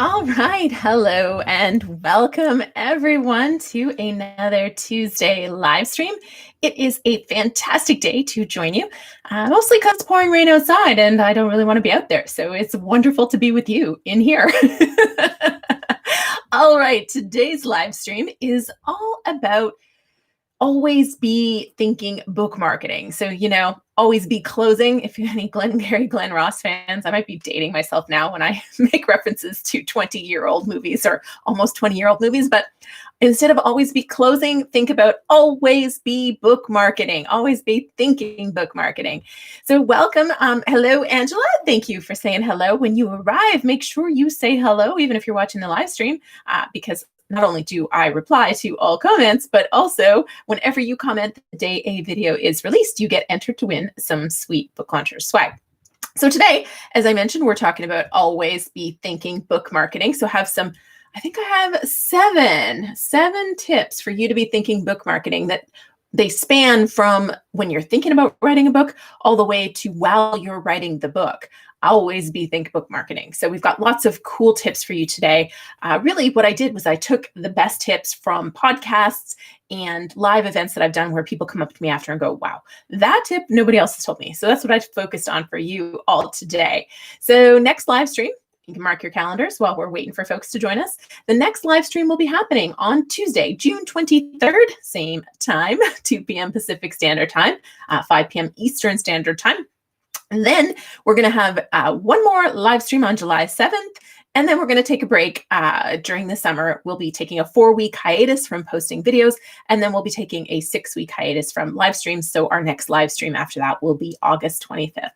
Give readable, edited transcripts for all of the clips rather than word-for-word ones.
All right. Hello and welcome everyone to another Tuesday live stream. It is a fantastic day to join you, mostly because it's pouring rain outside and I don't really want to be out there. So it's wonderful to be with you in here. All right. Today's live stream is all about always be thinking book marketing. So, always be closing. If you're any Glenn Ross fans, I might be dating myself now when I make references to 20-year-old movies or almost 20-year-old movies. But instead of always be closing, think about always be book marketing, always be thinking book marketing. So welcome. Hello, Angela. Thank you for saying hello. When you arrive, make sure you say hello, even if you're watching the live stream, because not only do I reply to all comments, but also whenever you comment the day a video is released, you get entered to win some sweet Book Launcher swag. So today, as I mentioned, we're talking about always be thinking book marketing. So I think I have seven tips for you to be thinking book marketing that they span from when you're thinking about writing a book all the way to while you're writing the book. Always be think book marketing. So we've got lots of cool tips for you today. Really what I did was I took the best tips from podcasts and live events that I've done where people come up to me after and go, wow, that tip nobody else has told me. So that's what I focused on for you all today. So next live stream, you can mark your calendars while we're waiting for folks to join us. The next live stream will be happening on Tuesday, June 23rd, same time, 2 p.m. Pacific Standard Time, 5 p.m. Eastern Standard Time. And then we're going to have one more live stream on July 7th. And then we're going to take a break during the summer. We'll be taking a 4-week hiatus from posting videos, and then we'll be taking a 6-week hiatus from live streams. So our next live stream after that will be August 25th.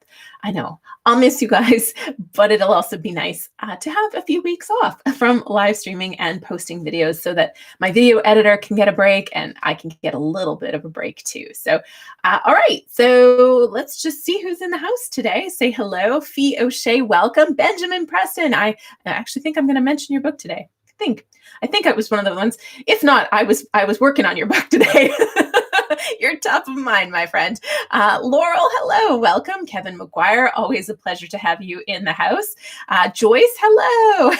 I know I'll miss you guys, but it'll also be nice to have a few weeks off from live streaming and posting videos so that my video editor can get a break and I can get a little bit of a break too. So, all right. So let's just see who's in the house today. Say hello. Fee O'Shea, welcome. Benjamin Preston. I actually think I'm going to mention your book today. I think I was one of the ones. If not, I was working on your book today. You're top of mind, my friend. Laurel, hello, welcome. Kevin McGuire, always a pleasure to have you in the house. Joyce, hello.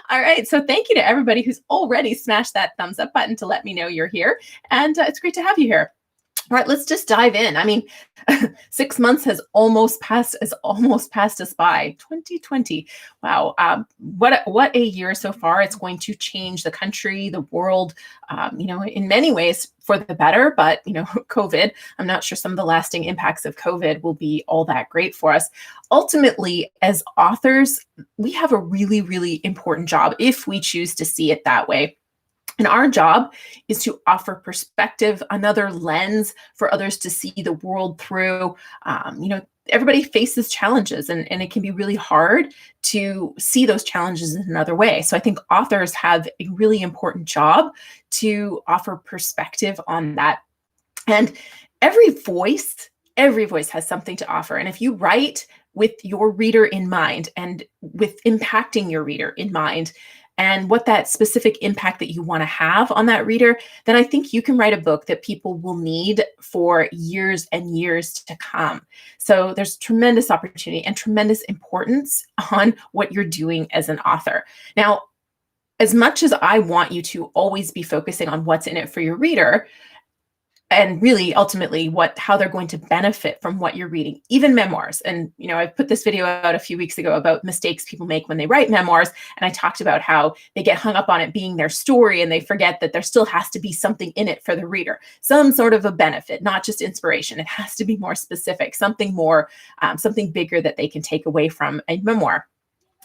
All right, so thank you to everybody who's already smashed that thumbs up button to let me know you're here. And it's great to have you here. All right, let's just dive in. I mean, 6 months has almost passed us by. 2020. Wow. What a year so far. It's going to change the country, the world, in many ways for the better. But, COVID, I'm not sure some of the lasting impacts of COVID will be all that great for us. Ultimately, as authors, we have a really, really important job if we choose to see it that way. And our job is to offer perspective, another lens for others to see the world through. Everybody faces challenges and it can be really hard to see those challenges in another way. So I think authors have a really important job to offer perspective on that. And every voice has something to offer. And if you write with your reader in mind and with impacting your reader in mind, and what that specific impact that you want to have on that reader, then I think you can write a book that people will need for years and years to come. So there's tremendous opportunity and tremendous importance on what you're doing as an author. Now, as much as I want you to always be focusing on what's in it for your reader, and really ultimately how they're going to benefit from what you're reading, even memoirs. And, I put this video out a few weeks ago about mistakes people make when they write memoirs. And I talked about how they get hung up on it being their story and they forget that there still has to be something in it for the reader, some sort of a benefit, not just inspiration. It has to be more specific, something more, something bigger that they can take away from a memoir.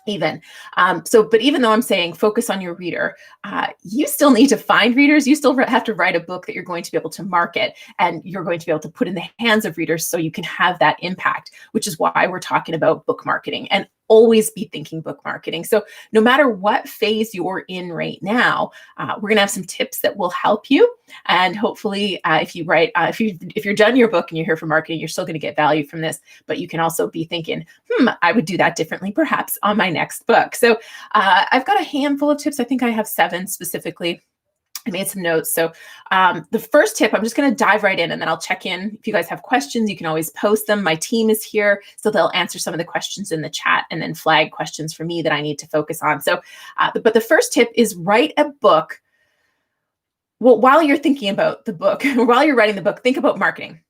But even though I'm saying focus on your reader, you still need to find readers. You still have to write a book that you're going to be able to market and you're going to be able to put in the hands of readers so you can have that impact, which is why we're talking about book marketing and always be thinking book marketing. So no matter what phase you're in right now, we're going to have some tips that will help you. And hopefully if you're done your book and you're here for marketing, you're still going to get value from this, but you can also be thinking, I would do that differently perhaps on my next book. So I've got a handful of tips. I think I have 7 specifically I made some notes. So the first tip, I'm just going to dive right in and then I'll check in. If you guys have questions, you can always post them. My team is here, so they'll answer some of the questions in the chat and then flag questions for me that I need to focus on. So, but the first tip is write a book. Well, while you're thinking about the book, or while you're writing the book, think about marketing.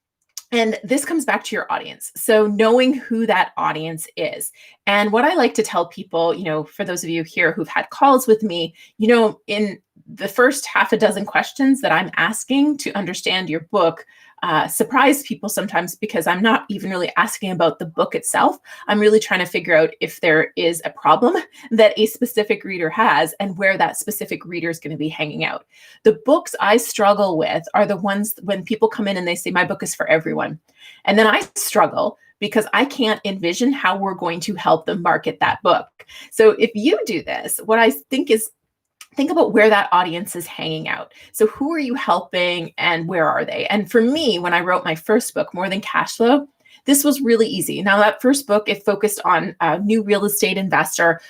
And this comes back to your audience. So knowing who that audience is. And what I like to tell people, for those of you here who've had calls with me, in the first half a dozen questions that I'm asking to understand your book, surprise people sometimes because I'm not even really asking about the book itself. I'm really trying to figure out if there is a problem that a specific reader has and where that specific reader is going to be hanging out. The books I struggle with are the ones when people come in and they say, my book is for everyone. And then I struggle because I can't envision how we're going to help them market that book. So if you do this, what I think is think about where that audience is hanging out. So who are you helping and where are they? And for me, when I wrote my first book, More Than Cash Flow, this was really easy. Now that first book, it focused on a new real estate investor,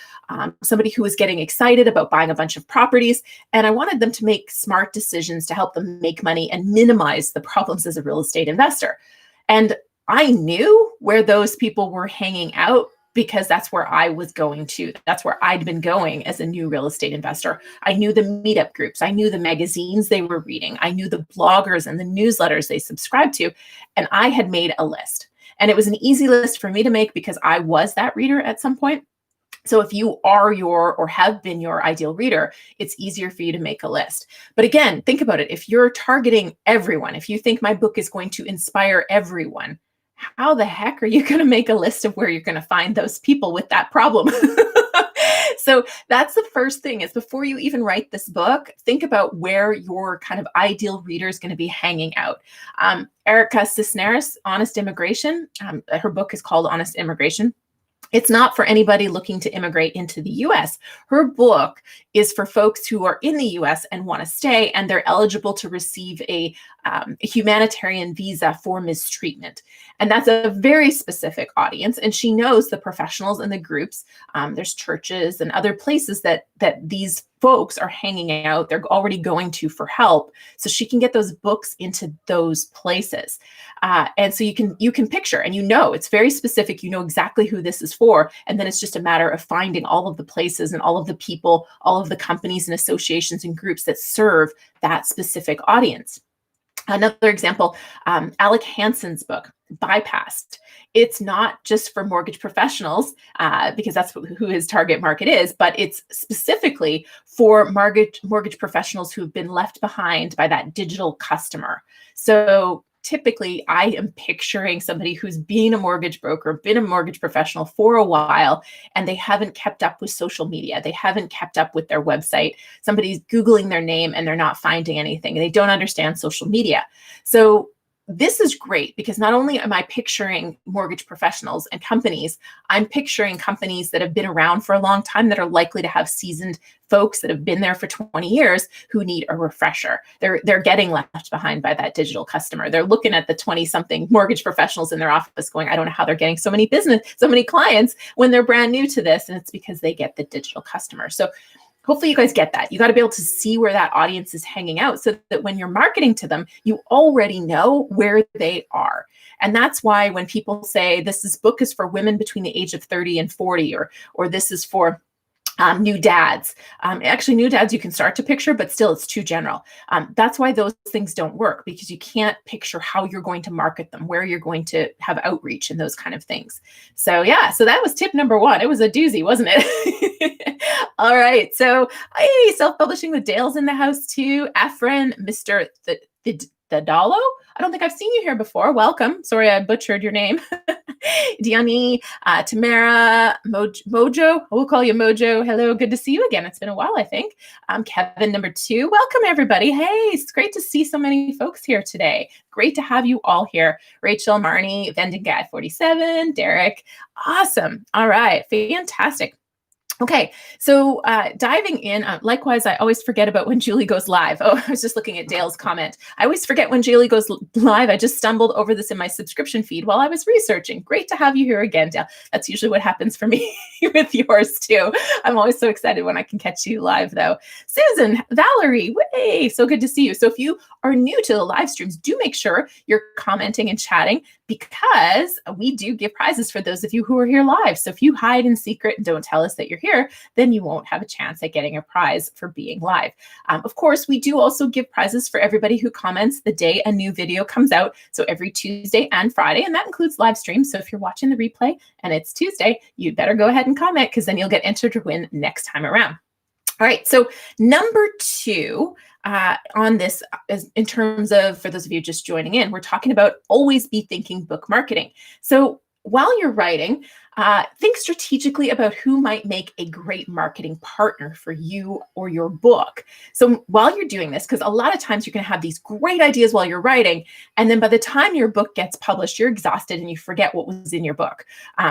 somebody who was getting excited about buying a bunch of properties. And I wanted them to make smart decisions to help them make money and minimize the problems as a real estate investor. And I knew where those people were hanging out because that's where I was going to. That's where I'd been going as a new real estate investor. I knew the meetup groups. I knew the magazines they were reading. I knew the bloggers and the newsletters they subscribed to. And I had made a list. And it was an easy list for me to make because I was that reader at some point. So if you are or have been your ideal reader, it's easier for you to make a list. But again, think about it. If you're targeting everyone, if you think my book is going to inspire everyone, how the heck are you going to make a list of where you're going to find those people with that problem? So that's the first thing is before you even write this book, think about where your kind of ideal reader is going to be hanging out. Erica Cisneros, Honest Immigration, her book is called Honest Immigration. It's not for anybody looking to immigrate into the US. Her book is for folks who are in the US and want to stay, and they're eligible to receive a humanitarian visa for mistreatment. And that's a very specific audience. And she knows the professionals and the groups. There's churches and other places that these folks are hanging out. They're already going to for help. So she can get those books into those places. And so you can picture, and it's very specific. You know exactly who this is for. And then it's just a matter of finding all of the places and all of the people, all of the companies and associations and groups that serve that specific audience. Another example, Alec Hansen's book, Bypassed. It's not just for mortgage professionals because that's who his target market is, but it's specifically for mortgage professionals who've been left behind by that digital customer. So typically I am picturing somebody who's been a mortgage broker, been a mortgage professional for a while, and they haven't kept up with social media. They haven't kept up with their website. Somebody's Googling their name and they're not finding anything. They don't understand social media. So this is great because not only am I picturing mortgage professionals and companies, I'm picturing companies that have been around for a long time that are likely to have seasoned folks that have been there for 20 years who need a refresher. They're getting left behind by that digital customer. They're looking at the 20-something mortgage professionals in their office going, I don't know how they're getting so many clients when they're brand new to this. And it's because they get the digital customer. So hopefully you guys get that. You got to be able to see where that audience is hanging out so that when you're marketing to them, you already know where they are. And that's why when people say this book is for women between the age of 30 and 40, or this is for new dads. Actually, new dads you can start to picture, but still it's too general. That's why those things don't work because you can't picture how you're going to market them, where you're going to have outreach and those kind of things. So yeah, so that was tip number one. It was a doozy, wasn't it? All right. So hey, self-publishing with Dale's in the house too. Efren, Mr. The Dalo. I don't think I've seen you here before. Welcome. Sorry, I butchered your name. Diani, Tamara, Mojo. We'll call you Mojo. Hello. Good to see you again. It's been a while, I think. Kevin, number 2. Welcome, everybody. Hey, it's great to see so many folks here today. Great to have you all here. Rachel, Marnie, Vending Guy 47, Derek. Awesome. All right. Fantastic. Okay, so diving in, likewise, I always forget about when Julie goes live. Oh, I was just looking at Dale's comment. I always forget when Julie goes live. I just stumbled over this in my subscription feed while I was researching. Great to have you here again, Dale. That's usually what happens for me with yours too. I'm always so excited when I can catch you live though. Susan, Valerie, way, so good to see you. So if you are new to the live streams, do make sure you're commenting and chatting, because we do give prizes for those of you who are here live. So if you hide in secret and don't tell us that you're here, then you won't have a chance at getting a prize for being live. Of course, we do also give prizes for everybody who comments the day a new video comes out. So every Tuesday and Friday, and that includes live streams. So if you're watching the replay and it's Tuesday, you better go ahead and comment, because then you'll get entered to win next time around. All right, so number 2 on this, in terms of, for those of you just joining in, we're talking about always be thinking book marketing. So while you're writing, think strategically about who might make a great marketing partner for you or your book. So while you're doing this, because a lot of times you're going to have these great ideas while you're writing, and then by the time your book gets published, you're exhausted and you forget what was in your book,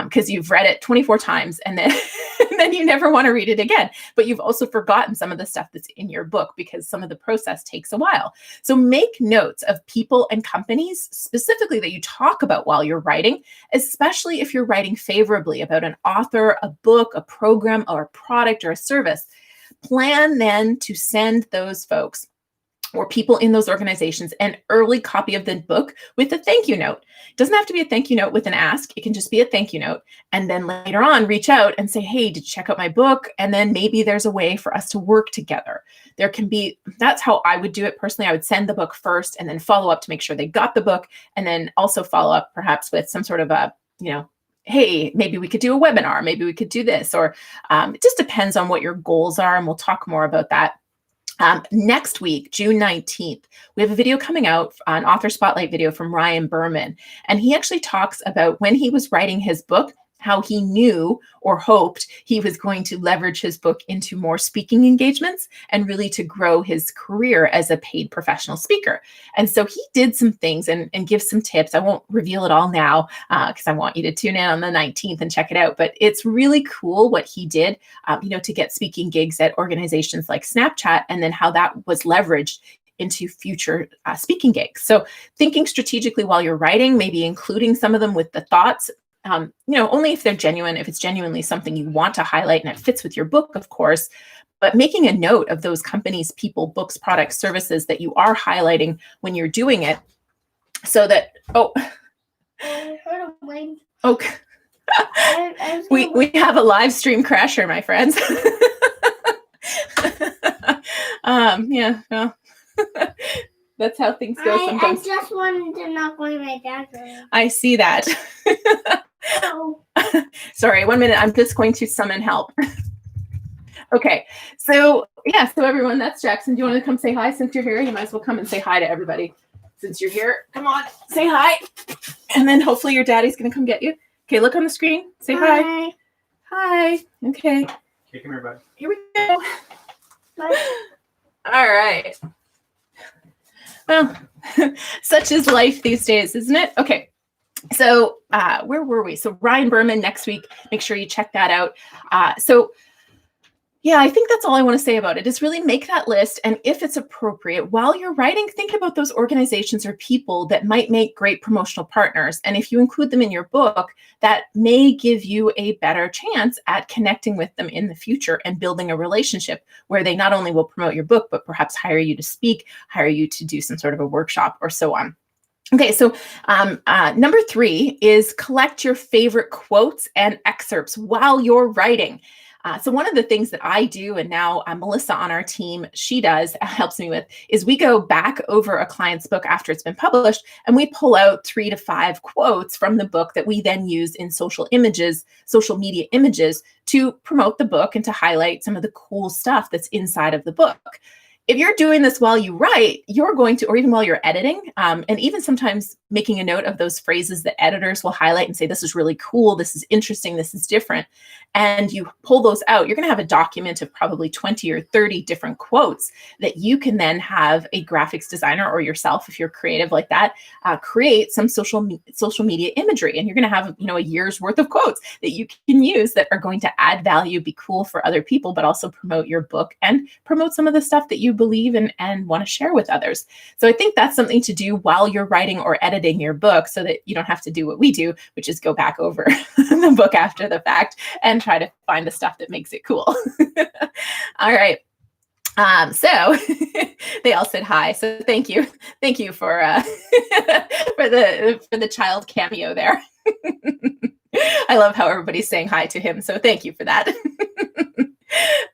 because you've read it 24 times and then and then you never want to read it again. But you've also forgotten some of the stuff that's in your book because some of the process takes a while. So make notes of people and companies specifically that you talk about while you're writing, especially if you're writing favorably about an author, a book, a program, or a product or a service. Plan then to send those folks or people in those organizations an early copy of the book with a thank you note. It doesn't have to be a thank you note with an ask. It can just be a thank you note. And then later on, reach out and say, hey, did you check out my book? And then maybe there's a way for us to work together. There can be, that's how I would do it personally. I would send the book first and then follow up to make sure they got the book, and then also follow up perhaps with some sort of a, hey, maybe we could do a webinar, maybe we could do this, or it just depends on what your goals are. And we'll talk more about that. Next week, June 19th, we have a video coming out, an author spotlight video from Ryan Berman. And he actually talks about when he was writing his book, how he knew or hoped he was going to leverage his book into more speaking engagements and really to grow his career as a paid professional speaker. And so he did some things and give some tips. I won't reveal it all now because I want you to tune in on the 19th and check it out. But it's really cool what he did, to get speaking gigs at organizations like Snapchat, and then how that was leveraged into future speaking gigs. So thinking strategically while you're writing, maybe including some of them with the thoughts, only if they're genuine, if it's genuinely something you want to highlight and it fits with your book, of course, but making a note of those companies, people, books, products, services that you are highlighting when you're doing it, so that, I heard a wing. Okay. We have a live stream crasher, my friends. That's how things go sometimes. I just wanted to knock on my dad's room. I see that. Oh. Sorry, 1 minute. I'm just going to summon help. Okay, so everyone, that's Jackson. Do you want to come say hi since you're here? You might as well come and say hi to everybody since you're here. Come on, say hi. And then hopefully your daddy's going to come get you. Okay, look on the screen. Say hi. Hi. Okay. Okay, come here, bud. Here we go. Bye. All right. Well, such is life these days, isn't it? Okay. So where were we? So Ryan Berman next week, make sure you check that out. I think that's all I want to say about it, is really make that list. And if it's appropriate, while you're writing, think about those organizations or people that might make great promotional partners. And if you include them in your book, that may give you a better chance at connecting with them in the future and building a relationship where they not only will promote your book, but perhaps hire you to speak, hire you to do some sort of a workshop or so on. Okay, so number 3 is collect your favorite quotes and excerpts while you're writing. So one of the things that I do, and now Melissa on our team, she helps me with, is we go back over a client's book after it's been published, and we pull out 3 to 5 quotes from the book that we then use in social media images to promote the book and to highlight some of the cool stuff that's inside of the book. if you're doing this while you write, you're going to, or even while you're editing, and even sometimes making a note of those phrases that editors will highlight and say, this is really cool, this is interesting, this is different. And you pull those out, you're going to have a document of probably 20 or 30 different quotes that you can then have a graphics designer or yourself, if you're creative like that, create some social media imagery. And you're going to have, a year's worth of quotes that you can use that are going to add value, be cool for other people, but also promote your book and promote some of the stuff that you believe in and want to share with others. So I think that's something to do while you're writing or editing your book, so that you don't have to do what we do, which is go back over the book after the fact and try to find the stuff that makes it cool. All right. So they all said hi. So thank you for for the child cameo there. I love how everybody's saying hi to him. So thank you for that.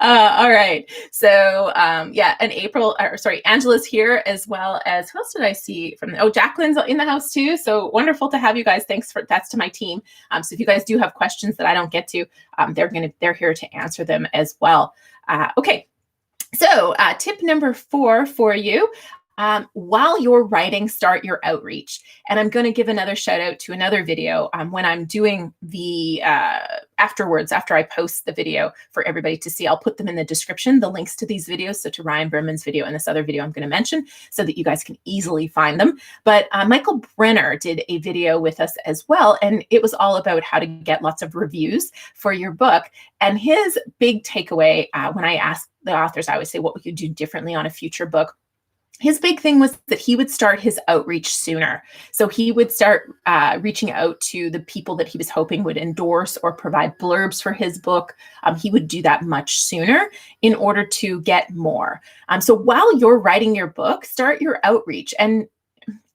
All right. So yeah, and Angela's here, as well as, who else did I see from? Oh, Jacqueline's in the house too. So wonderful to have you guys. That's to my team. So if you guys do have questions that I don't get to, they're here to answer them as well. Okay. So tip number 4 for you. While you're writing, start your outreach. And I'm going to give another shout out to another video when I'm doing the afterwards, after I post the video for everybody to see. I'll put them in the description, the links to these videos. So to Ryan Berman's video and this other video I'm going to mention, so that you guys can easily find them. But Michael Brenner did a video with us as well. And it was all about how to get lots of reviews for your book. And his big takeaway, when I asked the authors, I always say, what would you do differently on a future book? His big thing was that he would start his outreach sooner. So he would start reaching out to the people that he was hoping would endorse or provide blurbs for his book. He would do that much sooner in order to get more. So while you're writing your book, start your outreach. And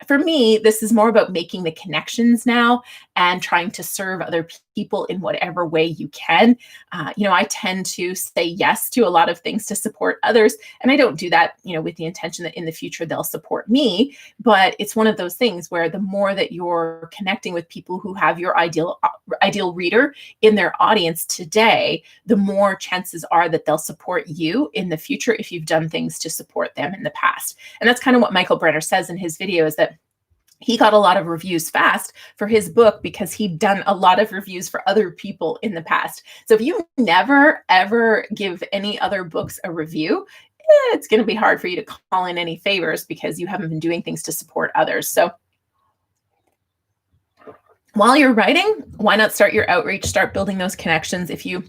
for me, this is more about making the connections now and trying to serve other people in whatever way you can. I tend to say yes to a lot of things to support others. And I don't do that, with the intention that in the future they'll support me. But it's one of those things where the more that you're connecting with people who have your ideal reader in their audience today, the more chances are that they'll support you in the future if you've done things to support them in the past. And that's kind of what Michael Brenner says in his video, is that he got a lot of reviews fast for his book because he'd done a lot of reviews for other people in the past. So if you never, ever give any other books a review, it's going to be hard for you to call in any favors because you haven't been doing things to support others. So while you're writing, why not start your outreach, start building those connections. If you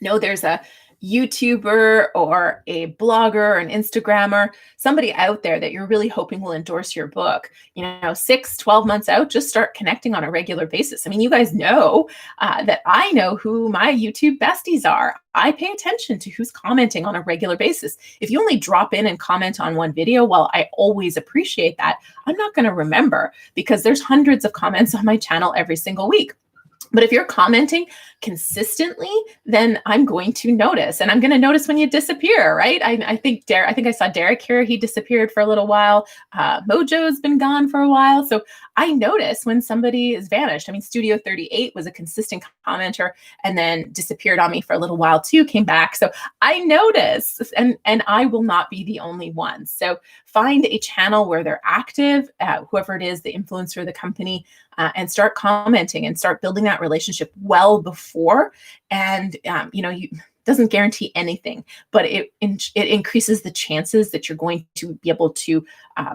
know there's a YouTuber or a blogger or an Instagrammer, somebody out there that you're really hoping will endorse your book, 6-12 months out, just start connecting on a regular basis. I mean, you guys know that I know who my YouTube besties are. I pay attention to who's commenting on a regular basis. If you only drop in and comment on one video, while I always appreciate that, I'm not going to remember, because there's hundreds of comments on my channel every single week. But if you're commenting consistently, then I'm going to notice, and I'm going to notice when you disappear, right? I think I saw Derek here. He disappeared for a little while. Mojo's been gone for a while. So I notice when somebody is vanished. I mean, Studio 38 was a consistent commenter and then disappeared on me for a little while too, came back. So I notice, and I will not be the only one. So find a channel where they're active, whoever it is, the influencer, the company, and start commenting and start building that relationship well before. And, doesn't guarantee anything, but it increases the chances that you're going to be able to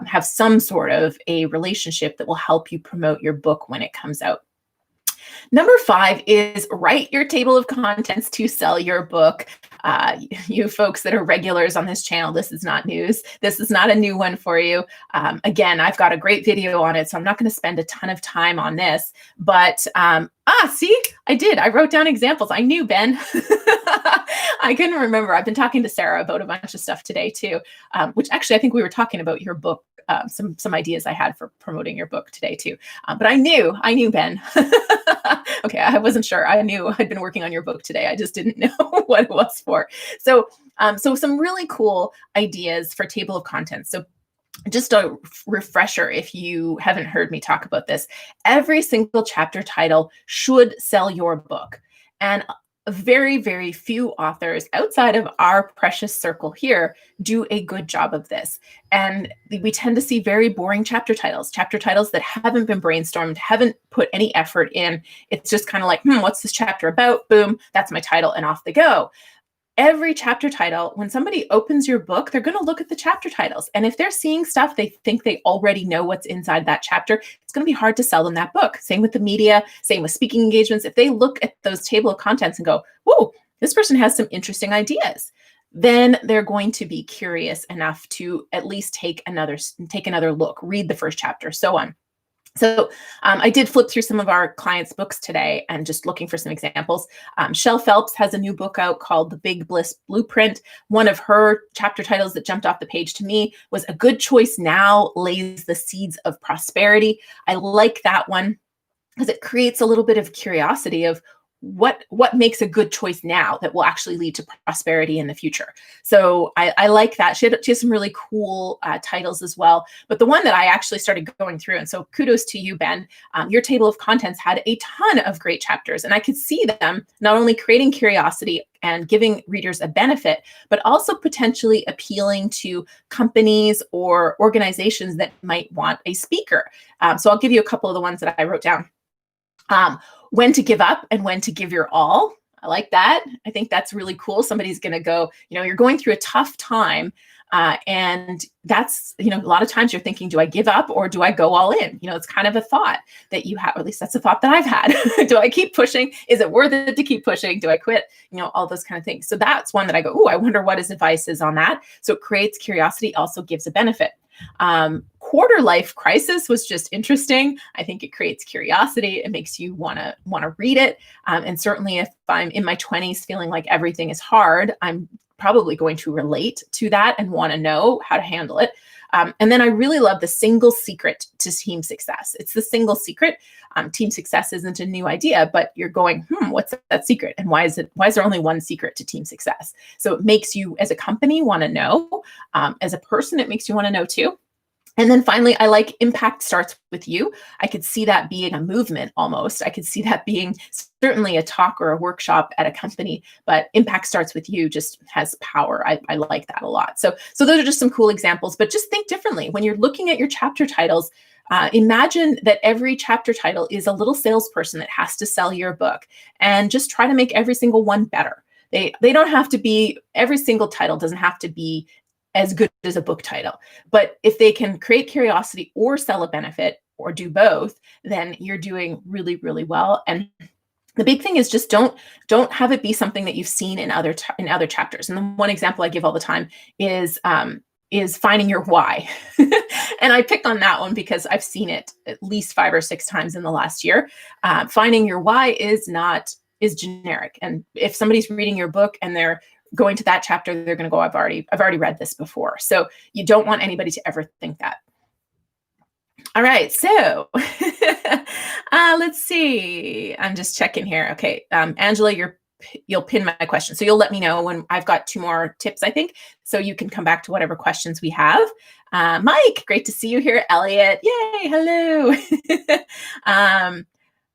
have some sort of a relationship that will help you promote your book when it comes out. Number 5 is write your table of contents to sell your book. You folks that are regulars on this channel, this is not news. This is not a new one for you. Again, I've got a great video on it, so I'm not going to spend a ton of time on this. But see, I did. I wrote down examples. I knew, Ben. I couldn't remember. I've been talking to Sarah about a bunch of stuff today too, which actually I think we were talking about your book. Some ideas I had for promoting your book today too. But I knew, Ben. Okay, I wasn't sure. I knew I'd been working on your book today. I just didn't know what it was for. So some really cool ideas for table of contents. So just a refresher, if you haven't heard me talk about this, every single chapter title should sell your book. And very, very few authors outside of our precious circle here do a good job of this. And we tend to see very boring chapter titles that haven't been brainstormed, haven't put any effort in. It's just kind of like, what's this chapter about? Boom, that's my title, and off they go. Every chapter title, when somebody opens your book, they're going to look at the chapter titles. And if they're seeing stuff they think they already know what's inside that chapter, it's going to be hard to sell them that book. Same with the media, same with speaking engagements. If they look at those table of contents and go, whoa, this person has some interesting ideas, then they're going to be curious enough to at least take another look, read the first chapter, so on. So I did flip through some of our clients' books today and just looking for some examples. Shel Phelps has a new book out called The Big Bliss Blueprint. One of her chapter titles that jumped off the page to me was A Good Choice Now Lays the Seeds of Prosperity. I like that one because it creates a little bit of curiosity of what makes a good choice now that will actually lead to prosperity in the future. So I like that. She has some really cool titles as well. But the one that I actually started going through, and so kudos to you, Ben, your table of contents had a ton of great chapters, and I could see them not only creating curiosity and giving readers a benefit, but also potentially appealing to companies or organizations that might want a speaker. So I'll give you a couple of the ones that I wrote down. When to give up and when to give your all. I like that. I think that's really cool. Somebody's going to go, you're going through a tough time. And that's, a lot of times you're thinking, do I give up or do I go all in? It's kind of a thought that you have, or at least that's a thought that I've had. Do I keep pushing? Is it worth it to keep pushing? Do I quit? All those kind of things. So that's one that I go, I wonder what his advice is on that. So it creates curiosity, also gives a benefit. Quarter life crisis was just interesting. I think it creates curiosity. It makes you want to read it. And certainly if I'm in my 20s feeling like everything is hard, I'm probably going to relate to that and want to know how to handle it. And then I really love the single secret to team success. It's the single secret. Team success isn't a new idea, but you're going, what's that secret? And why is there only one secret to team success? So it makes you as a company want to know. As a person, it makes you want to know too. And then finally, I like impact starts with you. I could see that being a movement almost. I could see that being certainly a talk or a workshop at a company, but impact starts with you just has power. I like that a lot. So those are just some cool examples, but just think differently. When you're looking at your chapter titles, imagine that every chapter title is a little salesperson that has to sell your book, and just try to make every single one better. They don't have to be, every single title doesn't have to be as good as a book title. But if they can create curiosity or sell a benefit or do both, then you're doing really, really well. And the big thing is just don't have it be something that you've seen in other chapters. And the one example I give all the time is finding your why. And I picked on that one because I've seen it at least 5 or 6 times in the last year. Finding your why is generic. And if somebody's reading your book and they're going to that chapter, they're going to go, I've already read this before. So you don't want anybody to ever think that. All right. So let's see. I'm just checking here. Okay. Angela, you'll pin my question. So you'll let me know when I've got 2 more tips, I think. So you can come back to whatever questions we have. Mike, great to see you here. Elliot, yay. Hello.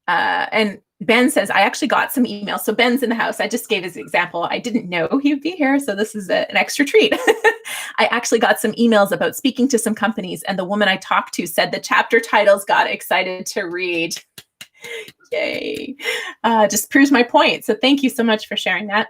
And Ben says, I actually got some emails. So Ben's in the house. I just gave his example. I didn't know he would be here. So this is an extra treat. I actually got some emails about speaking to some companies. And the woman I talked to said the chapter titles got excited to read. Yay. Just proves my point. So thank you so much for sharing that.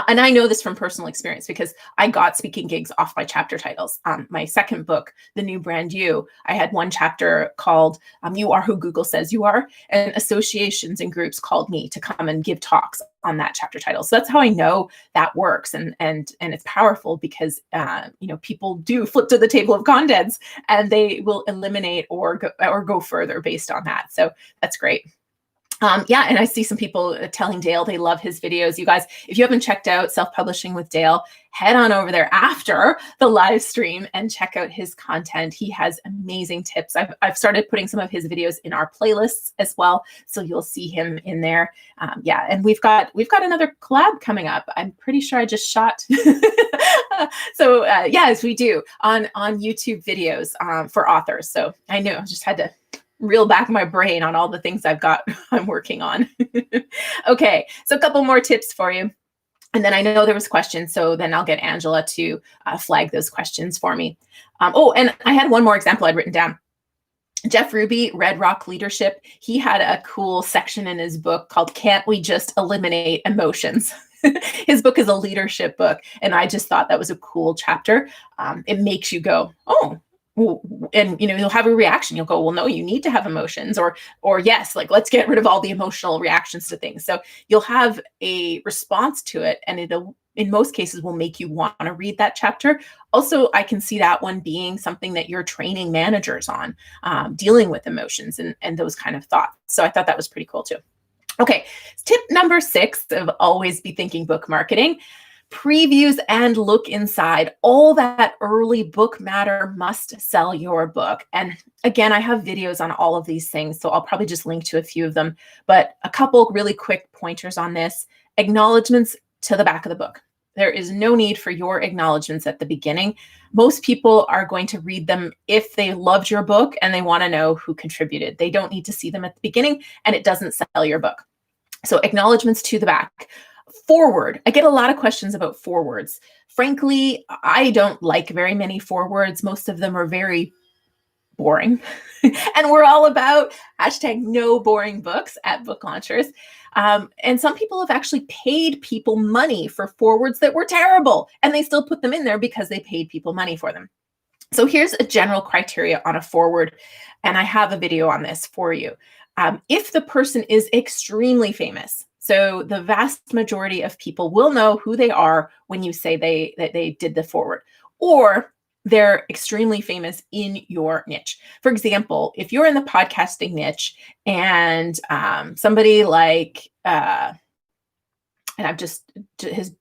And I know this from personal experience because I got speaking gigs off my chapter titles. My second book, The New Brand You, I had one chapter called You Are Who Google Says You Are, and associations and groups called me to come and give talks on that chapter title. So that's how I know that works. And it's powerful because, people do flip to the table of contents and they will eliminate or go further based on that. So that's great. And I see some people telling Dale they love his videos. You guys, if you haven't checked out Self-Publishing with Dale, head on over there after the live stream and check out his content. He has amazing tips. I've started putting some of his videos in our playlists as well, so you'll see him in there. And we've got another collab coming up. I'm pretty sure I just shot. Yes, we do on YouTube videos for authors. So I know I just had to reel back my brain on all the things I'm working on. Okay, so a couple more tips for you. And then I know there was questions, so then I'll get Angela to flag those questions for me. And I had one more example I'd written down. Jeff Ruby, Red Rock Leadership, he had a cool section in his book called Can't We Just Eliminate Emotions? His book is a leadership book, and I just thought that was a cool chapter. It makes you go, oh, and you'll have a reaction. You'll go, well, no, you need to have emotions, or yes, like let's get rid of all the emotional reactions to things. So you'll have a response to it, and it'll, in most cases, will make you want to read that chapter. Also, I can see that one being something that you're training managers on, dealing with emotions and those kind of thoughts. So I thought that was pretty cool too. Okay, tip number 6 of always be thinking book marketing. Previews and look inside. All that early book matter must sell your book. And again, I have videos on all of these things, so I'll probably just link to a few of them. But a couple really quick pointers on this. Acknowledgements to the back of the book. There is no need for your acknowledgements at the beginning. Most people are going to read them if they loved your book and they want to know who contributed. They don't need to see them at the beginning, and it doesn't sell your book. So acknowledgements to the back. Forward. I get a lot of questions about forwards. Frankly, I don't like very many forwards. Most of them are very boring. And we're all about #no boring books at Book Launchers. And some people have actually paid people money for forwards that were terrible, and they still put them in there because they paid people money for them. So here's a general criteria on a forward, and I have a video on this for you. If the person is extremely famous, so the vast majority of people will know who they are when you say that they did the forward, or they're extremely famous in your niche. For example, if you're in the podcasting niche and somebody like, and I've just his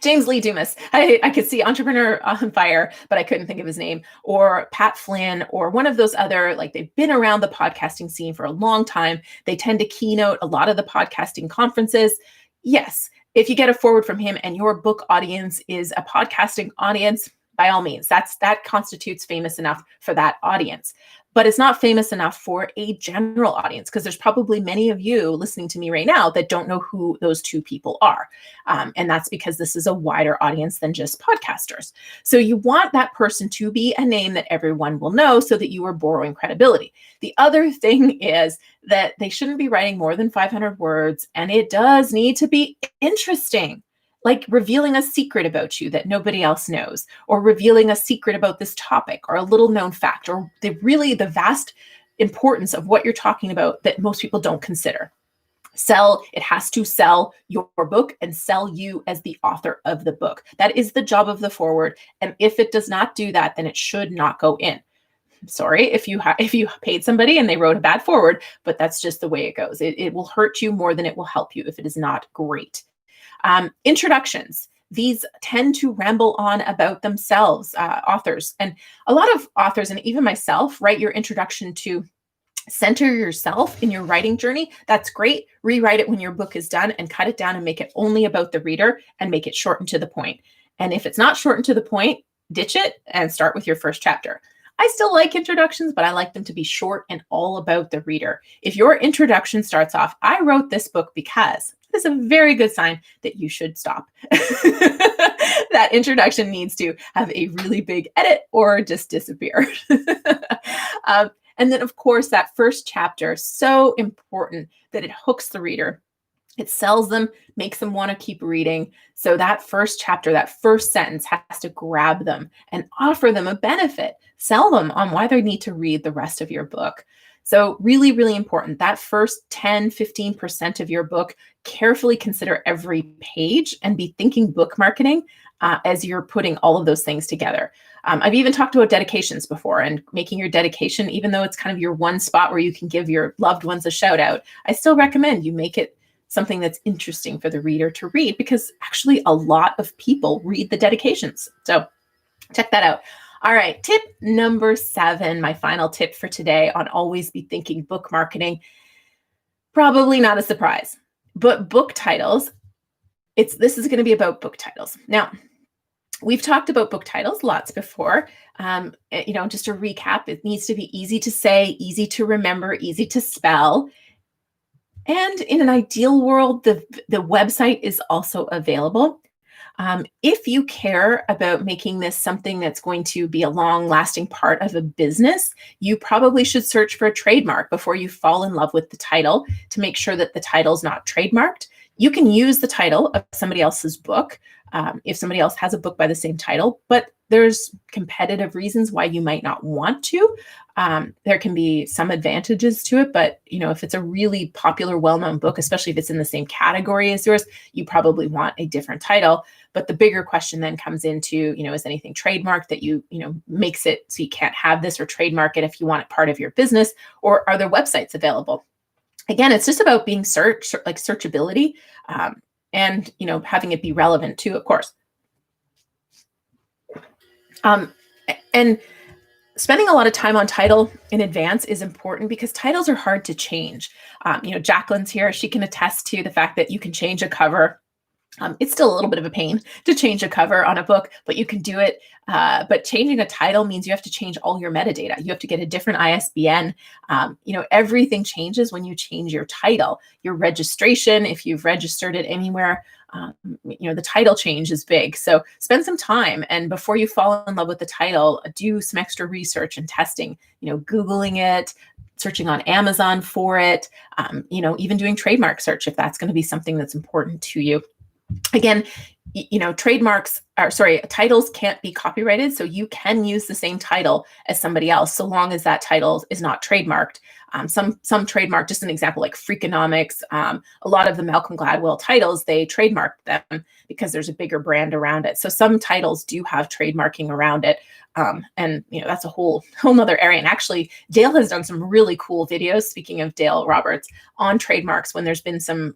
James Lee Dumas. I could see Entrepreneur on Fire, but I couldn't think of his name. Or Pat Flynn, or one of those other, like they've been around the podcasting scene for a long time. They tend to keynote a lot of the podcasting conferences. Yes, if you get a forward from him and your book audience is a podcasting audience, by all means, that constitutes famous enough for that audience. But it's not famous enough for a general audience, because there's probably many of you listening to me right now that don't know who those two people are. And that's because this is a wider audience than just podcasters. So you want that person to be a name that everyone will know so that you are borrowing credibility. The other thing is that they shouldn't be writing more than 500 words, and it does need to be interesting. Like revealing a secret about you that nobody else knows, or revealing a secret about this topic, or a little known fact, or the vast importance of what you're talking about that most people don't consider. It has to sell your book and sell you as the author of the book. That is the job of the forward. And if it does not do that, then it should not go in. Sorry if you paid somebody and they wrote a bad forward, but that's just the way it goes. It will hurt you more than it will help you if it is not great. Introductions. These tend to ramble on about themselves, authors. And a lot of authors, and even myself, write your introduction to center yourself in your writing journey. That's great. Rewrite it when your book is done and cut it down and make it only about the reader and make it short and to the point. And if it's not short and to the point, ditch it and start with your first chapter. I still like introductions, but I like them to be short and all about the reader. If your introduction starts off, I wrote this book because, it's a very good sign that you should stop. That introduction needs to have a really big edit or just disappear. And then, of course, that first chapter, so important that it hooks the reader. It sells them, makes them want to keep reading. So that first chapter, that first sentence has to grab them and offer them a benefit. Sell them on why they need to read the rest of your book. So really, really important. That first 10, 15% of your book, carefully consider every page and be thinking book marketing as you're putting all of those things together. I've even talked about dedications before, and making your dedication, even though it's kind of your one spot where you can give your loved ones a shout out, I still recommend you make it something that's interesting for the reader to read, because actually a lot of people read the dedications. So check that out. All right, tip number 7, my final tip for today on always be thinking book marketing. Probably not a surprise, but book titles. This is going to be about book titles. Now, we've talked about book titles lots before. Just to recap, it needs to be easy to say, easy to remember, easy to spell. And in an ideal world, the website is also available. If you care about making this something that's going to be a long-lasting part of a business, you probably should search for a trademark before you fall in love with the title to make sure that the title's not trademarked. You can use the title of somebody else's book if somebody else has a book by the same title, but there's competitive reasons why you might not want to. There can be some advantages to it, but if it's a really popular, well-known book, especially if it's in the same category as yours, you probably want a different title. But the bigger question then comes into, is anything trademarked that makes it so you can't have this, or trademark it if you want it part of your business, or are there websites available? Again, it's just about being searchability, and having it be relevant too, of course. And spending a lot of time on title in advance is important because titles are hard to change. Jacqueline's here. She can attest to the fact that you can change a cover. It's still a little bit of a pain to change a cover on a book, but you can do it. But changing a title means you have to change all your metadata. You have to get a different ISBN. Everything changes when you change your title. Your registration, if you've registered it anywhere, the title change is big. So spend some time, and before you fall in love with the title, do some extra research and testing, Googling it, searching on Amazon for it, even doing trademark search if that's going to be something that's important to you. Again, titles can't be copyrighted, so you can use the same title as somebody else, so long as that title is not trademarked. Some trademark, just an example, like Freakonomics, a lot of the Malcolm Gladwell titles, they trademarked them because there's a bigger brand around it. So some titles do have trademarking around it. And that's a whole nother area. And actually, Dale has done some really cool videos, speaking of Dale Roberts, on trademarks when there's been some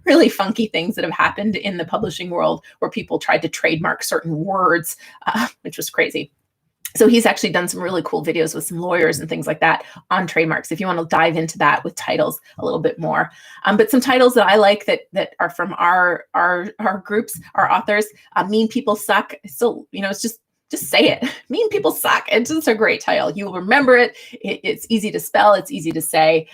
really funky things that have happened in the publishing world where people tried to trademark certain words, which was crazy. So he's actually done some really cool videos with some lawyers and things like that on trademarks, if you want to dive into that with titles a little bit more. But some titles that I like that are from our groups, our authors, Mean People Suck. So, it's just say it. Mean People Suck. It's just a great title. You will remember it. It's easy to spell. It's easy to say.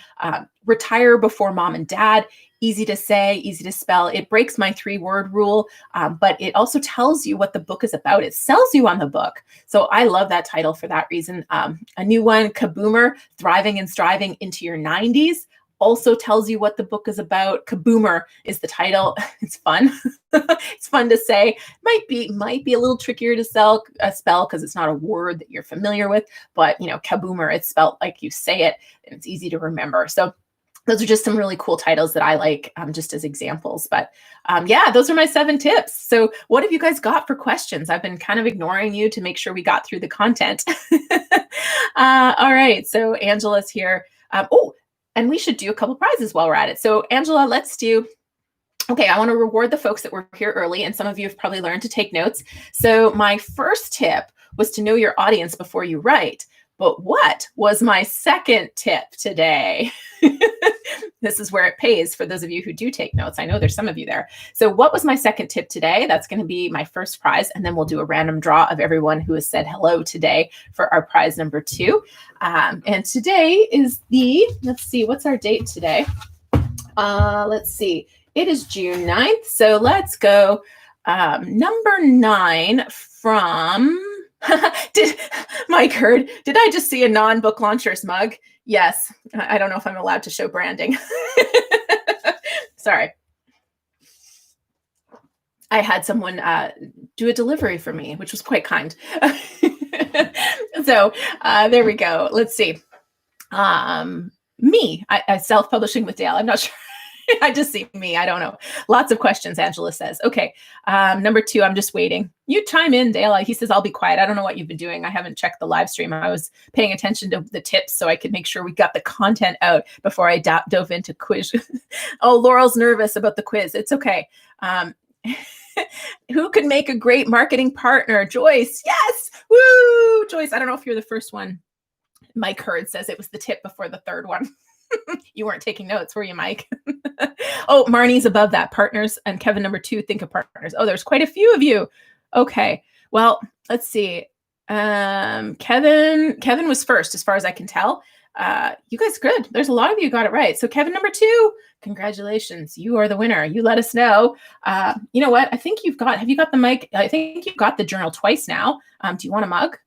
Retire Before Mom and Dad. Easy to say, easy to spell. It breaks my 3-word rule, but it also tells you what the book is about. It sells you on the book. So I love that title for that reason. A new one, Kaboomer, Thriving and Striving into Your 90s. Also tells you what the book is about. Kaboomer is the title. It's fun. It's fun to say. Might be a little trickier to spell because it's not a word that you're familiar with. But Kaboomer, it's spelled like you say it, and it's easy to remember. So those are just some really cool titles that I like, just as examples. But those are my 7 tips. So what have you guys got for questions? I've been kind of ignoring you to make sure we got through the content. All right. So Angela's here. And we should do a couple prizes while we're at it. So Angela, I want to reward the folks that were here early, and some of you have probably learned to take notes. So my first tip was to know your audience before you write. But what was my second tip today? This is where it pays for those of you who do take notes. I know there's some of you there. So what was my second tip today? That's going to be my first prize. And then we'll do a random draw of everyone who has said hello today for our prize number 2. And today is let's see, what's our date today? Let's see. It is June 9th. So let's go number 9 from... Did Mike heard? Did I just see a non-book launchers mug? Yes. I don't know if I'm allowed to show branding. Sorry. I had someone do a delivery for me, which was quite kind. So there we go. Let's see. Me, I self-publishing with Dale. I'm not sure. I just see me. I don't know. Lots of questions, Angela says. Okay. Number 2, I'm just waiting. You chime in, Dale. He says, I'll be quiet. I don't know what you've been doing. I haven't checked the live stream. I was paying attention to the tips so I could make sure we got the content out before I dove into quiz. Oh, Laurel's nervous about the quiz. It's okay. Who could make a great marketing partner? Joyce. Yes. Woo. Joyce, I don't know if you're the first one. Mike Hurd says it was the tip before the third one. You weren't taking notes, were you, Mike? Oh, Marnie's above that. Partners. And Kevin, number 2, think of partners. Oh, there's quite a few of you. Okay. Well, let's see. Kevin was first, as far as I can tell. You guys are good. There's a lot of you got it right. So Kevin number 2, congratulations. You are the winner. You let us know. You know what? I think have you got the mic? I think you've got the journal twice now. Do you want a mug?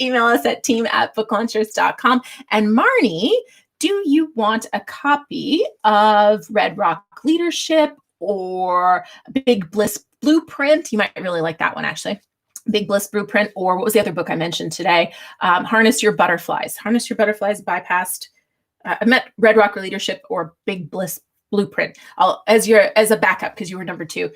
Email us at team@booklaunchers.com. And Marnie, do you want a copy of Red Rock Leadership or Big Bliss Blueprint? You might really like that one, actually. Big Bliss Blueprint, or what was the other book I mentioned today? Harness Your Butterflies. Harness Your Butterflies bypassed. I meant Red Rock Leadership or Big Bliss Blueprint. As a backup, because you were number 2,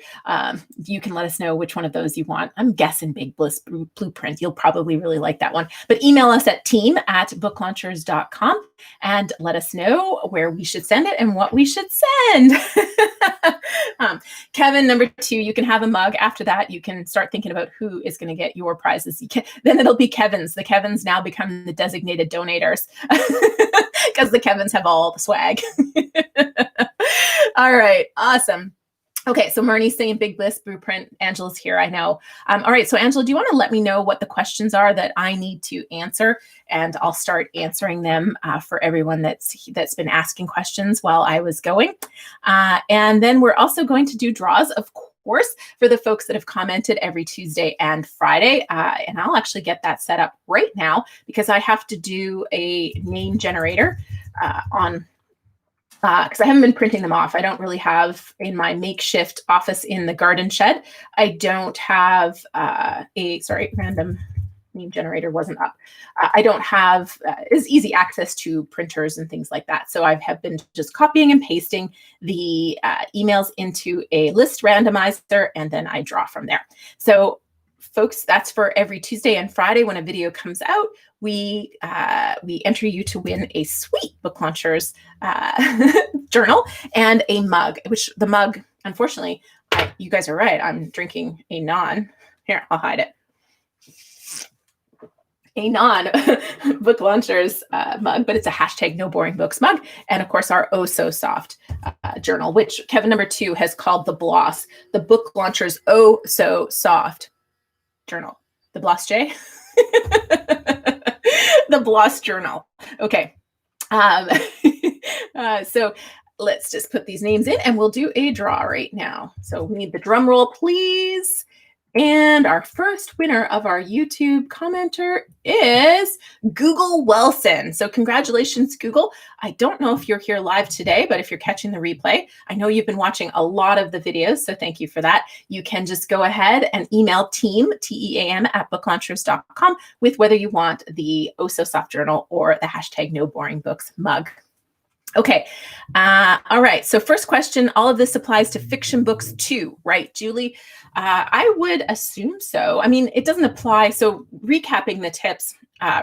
you can let us know which one of those you want. I'm guessing Big Bliss Blueprint. You'll probably really like that one. But email us at team@booklaunchers.com and let us know where we should send it and what we should send. Kevin, number 2, you can have a mug. After that, you can start thinking about who is going to get your prizes. Then it'll be Kevin's. The Kevins now become the designated donators because the Kevins have all the swag. All right. Awesome. Okay. So Marnie's saying Big Bliss Blueprint. Angela's here. I know. All right. So Angela, do you want to let me know what the questions are that I need to answer? And I'll start answering them for everyone that's been asking questions while I was going. And then we're also going to do draws, of course, for the folks that have commented every Tuesday and Friday. And I'll actually get that set up right now because I have to do a name generator on because I haven't been printing them off. I don't really have in my makeshift office in the garden shed. I don't have random name generator wasn't up. I don't have as easy access to printers and things like that. So I have been just copying and pasting the emails into a list randomizer, and then I draw from there. So folks, that's for every Tuesday and Friday when a video comes out. We enter you to win a sweet Book Launchers journal and a mug, which the mug, unfortunately, you guys are right. I'm drinking a here, I'll hide it. A Book Launchers mug, but it's a hashtag No Boring Books mug. And of course, our Oh So Soft journal, which Kevin number 2 has called the Bloss, the Book Launchers Oh So Soft journal. The Bloss J? The Bloss journal. Okay. So let's just put these names in and we'll do a draw right now. So we need the drum roll, please. And our first winner of our YouTube commenter is Google Wilson. So congratulations, Google. I don't know if you're here live today, but if you're catching the replay, I know you've been watching a lot of the videos, so thank you for that. You can just go ahead and email team, T-E-A-M, @booklaunchers.com with whether you want the Oh So Soft journal or the hashtag No Boring Books mug. Okay. All right. So first question, all of this applies to fiction books too, right, Julie? I would assume so. I mean, it doesn't apply. So recapping the tips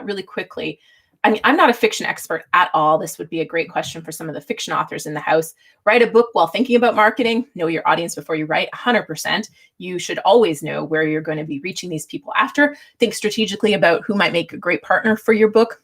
really quickly. I mean, I'm not a fiction expert at all. This would be a great question for some of the fiction authors in the house. Write a book while thinking about marketing. Know your audience before you write. 100%. You should always know where you're going to be reaching these people after. Think strategically about who might make a great partner for your book.